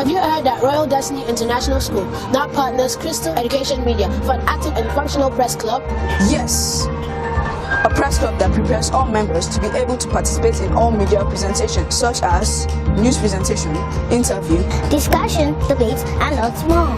Have you heard that Royal Destiny International School now partners Crystal Education Media for an active and functional press club? Yes. A press club that prepares all members to be able to participate in all media presentations such as news presentation, interview, discussion, debates, and lots more.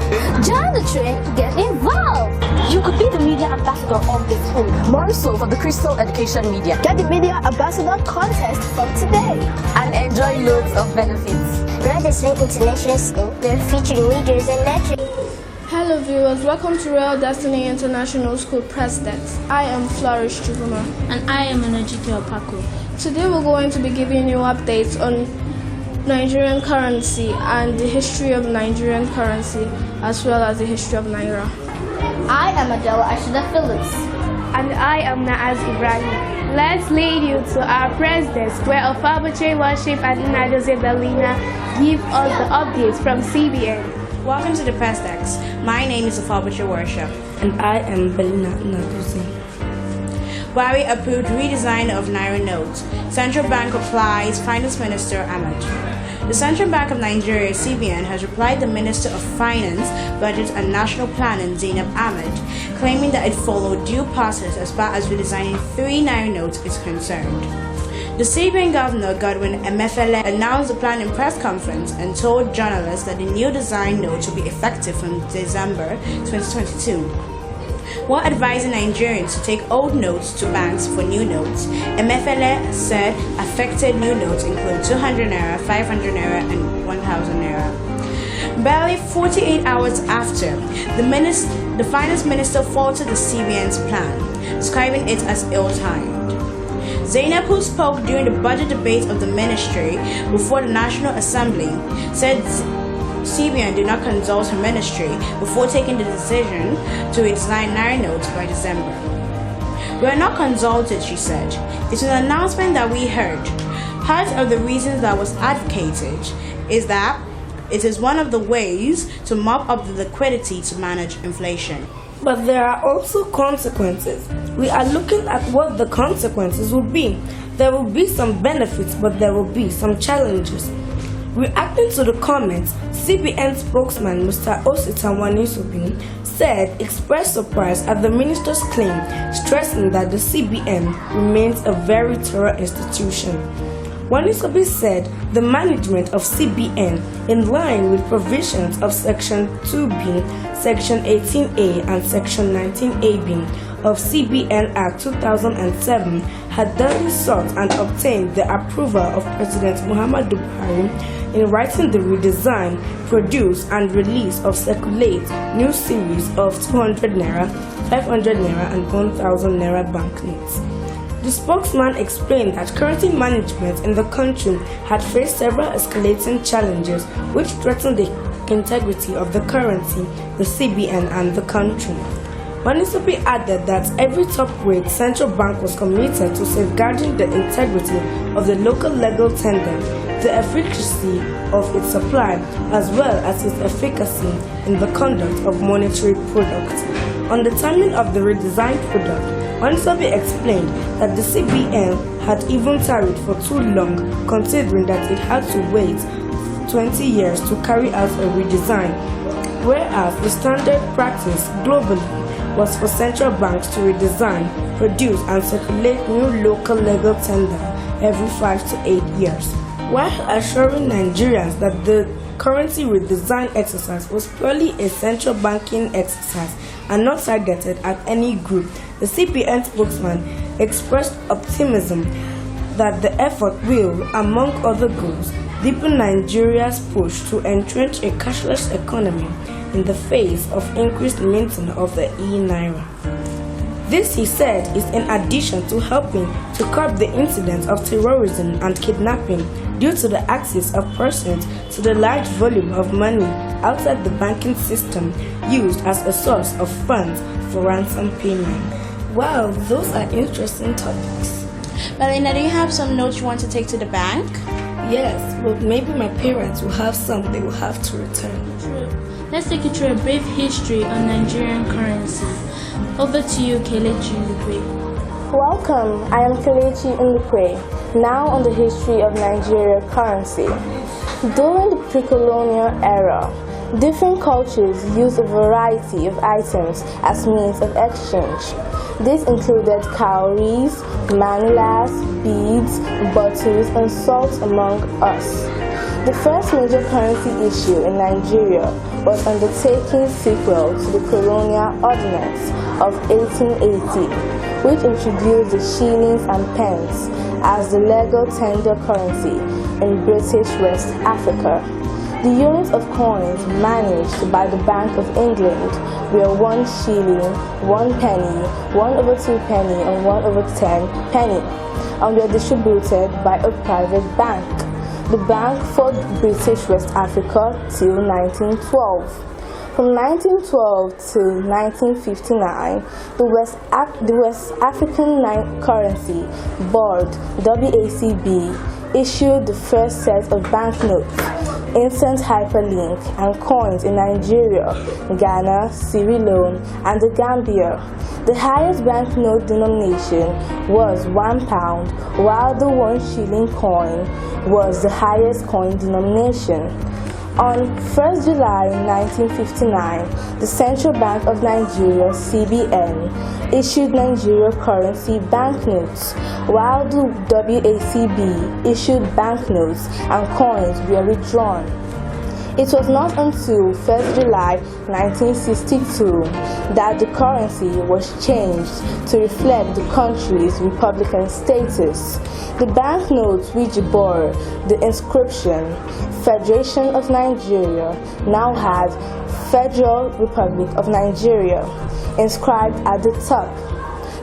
Join the trend to get involved. You could be the media ambassador of the school. more so for the Crystal Education Media. Get the media ambassador contest from today And enjoy loads of benefits. Redesign International School will feature leaders and lecturers. Hello viewers, welcome to Royal Destiny International School Press Desk. I am Flourish Chuvuma. And I am Enojike Opako. Today we're going to be giving you updates on Nigerian currency and the history of Nigerian currency as well as the history of Naira. I am Adela Ashida Phillips. And I am Naaz Ibrahim. Let's lead you to our press desk where Ofabuche Worship and Inadoze Belina give us the updates from CBN. Welcome to the press desk. My name is Ofabuche Worship. And I am Belina Inadoze. Buhari approved redesign of Naira notes. Central Bank applies Finance Minister Ahmed. The Central Bank of Nigeria, CBN, has replied the Minister of Finance, Budget and National Planning, Zainab Ahmed, claiming that it followed due process as far as redesigning 3 Naira notes is concerned. The CBN Governor, Godwin Emefiele, announced the plan in press conference and told journalists that the new design notes will be effective from December 2022. While advising Nigerians to take old notes to banks for new notes, Emefiele said affected new notes include 200 Naira, 500 Naira and 1000 Naira. Barely 48 hours after, the Finance Minister faulted the CBN's plan, describing it as ill-timed. Zainab, who spoke during the budget debate of the ministry before the National Assembly, said CBN did not consult her ministry before taking the decision to redesign Naira notes by December. We are not consulted, she said. It's an announcement that we heard. Part of the reasons that was advocated is that it is one of the ways to mop up the liquidity to manage inflation. But there are also consequences. We are looking at what the consequences will be. There will be some benefits, but there will be some challenges. Reacting to the comments, CBN spokesman Mr. Osita Wanisobi said expressed surprise at the minister's claim, stressing that the CBN remains a very thorough institution. Wanisobi said the management of CBN, in line with provisions of Section 2B, Section 18A and Section 19AB of CBN Act 2007, had duly sought and obtained the approval of President Muhammadu Buhari in writing the redesign, produce and release of circulate new series of 200 Naira, 500 Naira and 1000 Naira banknotes. The spokesman explained that currency management in the country had faced several escalating challenges which threatened the integrity of the currency, the CBN and the country. Wanisobi added that every top-rate central bank was committed to safeguarding the integrity of the local legal tender, the efficacy of its supply, as well as its efficacy in the conduct of monetary products. On the timing of the redesigned product, Wanisobi explained that the CBN had even tarried for too long, considering that it had to wait 20 years to carry out a redesign, whereas the standard practice globally was for central banks to redesign, produce and circulate new local legal tender every 5 to 8 years. While assuring Nigerians that the currency redesign exercise was purely a central banking exercise and not targeted at any group, the CBN spokesman expressed optimism that the effort will, among other goals, deepen Nigeria's push to entrench a cashless economy in the face of increased maintenance of the e-Naira. This, he said, is in addition to helping to curb the incidence of terrorism and kidnapping due to the access of persons to the large volume of money outside the banking system used as a source of funds for ransom payment. Wow, those are interesting topics. Belina, do you have some notes you want to take to the bank? Yes, but maybe my parents will have some they will have to return. True. Let's take you through a brief history on Nigerian currency. Over to you, Kelechi Ndukwe. Welcome, I am Kelechi Ndukwe. Now on the history of Nigerian currency. During the pre-colonial era, different cultures used a variety of items as means of exchange. This included cowries, manilas, beads, bottles, and salt, among us. The first major currency issue in Nigeria was undertaking sequel to the Colonial Ordinance of 1880, which introduced the shillings and pence as the legal tender currency in British West Africa. The units of coins managed by the Bank of England were 1 shilling, 1 penny, 1/2 penny, and 1/10 penny, and were distributed by a private bank, the Bank for British West Africa, till 1912. From 1912 to 1959, the West African Currency Board (WACB) issued the first set of banknotes, instant hyperlink, and coins in Nigeria, Ghana, Sierra Leone, and the Gambia. The highest banknote denomination was £1, while the 1 shilling coin was the highest coin denomination. On 1st July 1959, the Central Bank of Nigeria (CBN) issued Nigeria currency banknotes, while the WACB issued banknotes and coins were withdrawn. It was not until 1st July 1962 that the currency was changed to reflect the country's republican status. The banknotes which bore the inscription Federation of Nigeria now had Federal Republic of Nigeria inscribed at the top.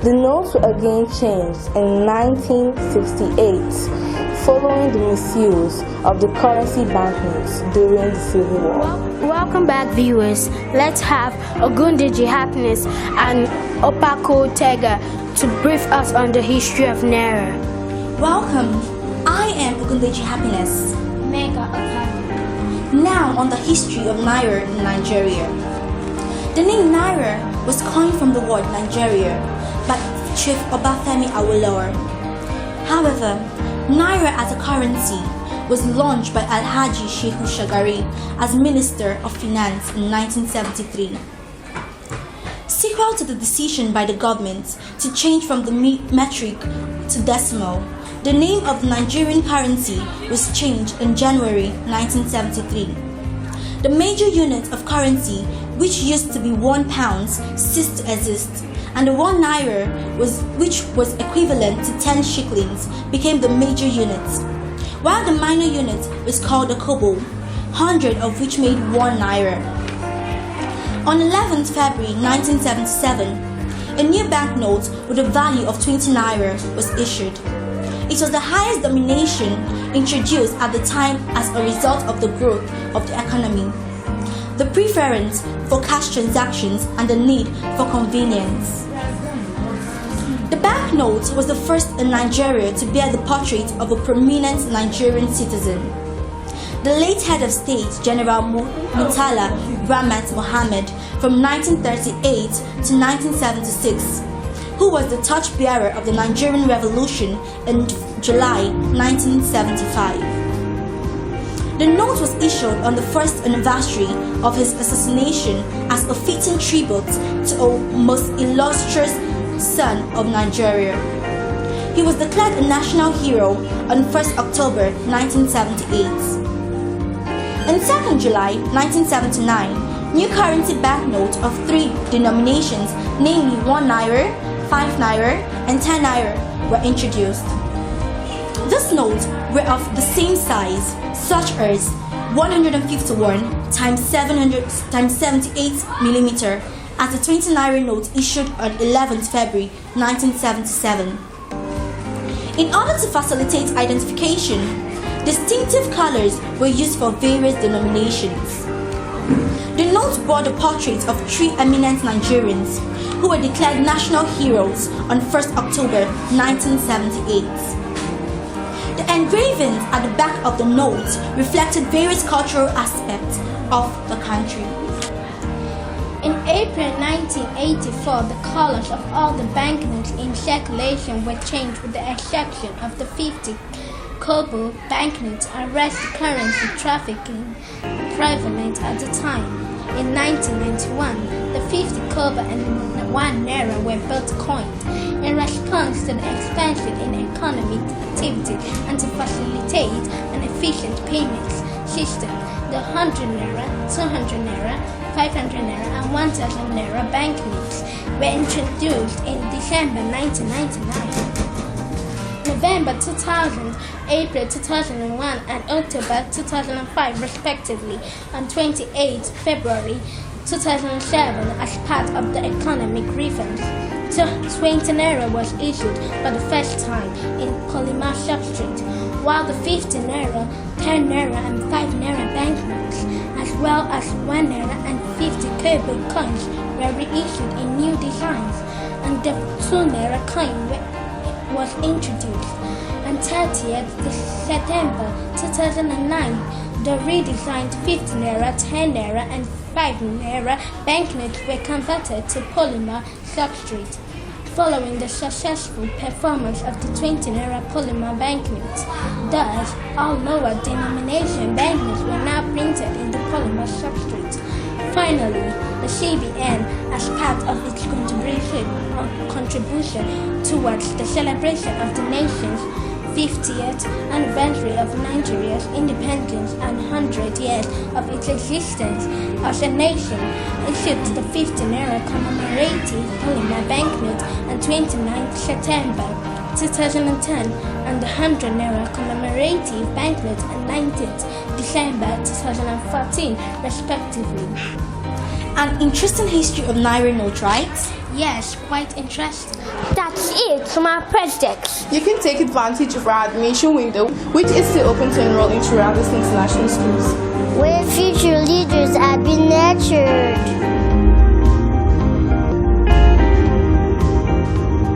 The notes were again changed in 1968, following the misuse of the currency banknotes during the Civil War. Welcome back, viewers. Let's have Ogundeji Happiness and Opako Tega to brief us on the history of Naira. Welcome. I am Ogundeji Happiness. Mega Opako. Now on the history of Naira in Nigeria. The name Naira was coined from the word Nigeria by Chief Obafemi Awolowo. However, Naira as a currency was launched by Alhaji Shehu Shagari as Minister of Finance in 1973. Sequel to the decision by the government to change from the metric to decimal, the name of the Nigerian currency was changed in January 1973. The major unit of currency, which used to be £1, ceased to exist, and the 1 naira, which was equivalent to 10 shillings, became the major unit, while the minor unit was called a kobo, 100 of which made 1 naira. On 11th February 1977, a new banknote with a value of 20 naira was issued. It was the highest denomination introduced at the time as a result of the growth of the economy, the preference for cash transactions, and the need for convenience. The banknote was the first in Nigeria to bear the portrait of a prominent Nigerian citizen. The late head of state, General Murtala Ramat Mohammed, from 1938 to 1976, who was the torchbearer of the Nigerian Revolution in July 1975. The note was issued on the first anniversary of his assassination as a fitting tribute to a most illustrious son of Nigeria. He was declared a national hero on 1st October 1978. On 2nd July 1979, new currency banknotes of 3 denominations, namely 1 naira, 5 naira, and 10 naira, were introduced. These notes were of the same size, such as 151 times 700 times 78 mm, as the 20 naira note issued on 11th February 1977. In order to facilitate identification, distinctive colors were used for various denominations. The notes bore the portraits of 3 eminent Nigerians who were declared national heroes on 1st October 1978. The engravings at the back of the notes reflected various cultural aspects of the country. In April 1984, the colors of all the banknotes in circulation were changed with the exception of the 50 kobo banknotes arrest currency trafficking prevalent at the time. In 1991, the 50 kobo and 1 naira were both coined in response to the expansion in economic activity and to facilitate an efficient payment system. The 100 naira, 200 naira, 500 naira, and 1000 naira banknotes were introduced in December 1999. November 2000, April 2001, and October 2005 respectively, and 28 February 2007 as part of the economic reforms. 20 naira was issued for the first time in polymer substrate, while the 50 naira, 10 naira, and 5 naira banknotes, as well as 1 naira and 50 kobo coins were reissued in new designs, and the 2 naira coin was introduced. On 30th September 2009, the redesigned 50 naira, 10 naira, and 5 naira banknotes were converted to polymer substrate. Following the successful performance of the 20 naira polymer banknotes, thus all lower denomination banknotes were now printed in the polymer substrate. Finally, the CBN, as part of its contribution towards the celebration of the nation's 50th anniversary of Nigeria's independence and 100 years of its existence as a nation, issued the 50 naira commemorative polymer banknote on 29 September 2010 and the 100 naira commemorative banknote on 19th December 2014, respectively. An interesting history of Naira note, right? Yes, quite interesting. That's it from our projects. You can take advantage of our admission window, which is still open to enroll into Rallis International Schools, Where future leaders have been nurtured.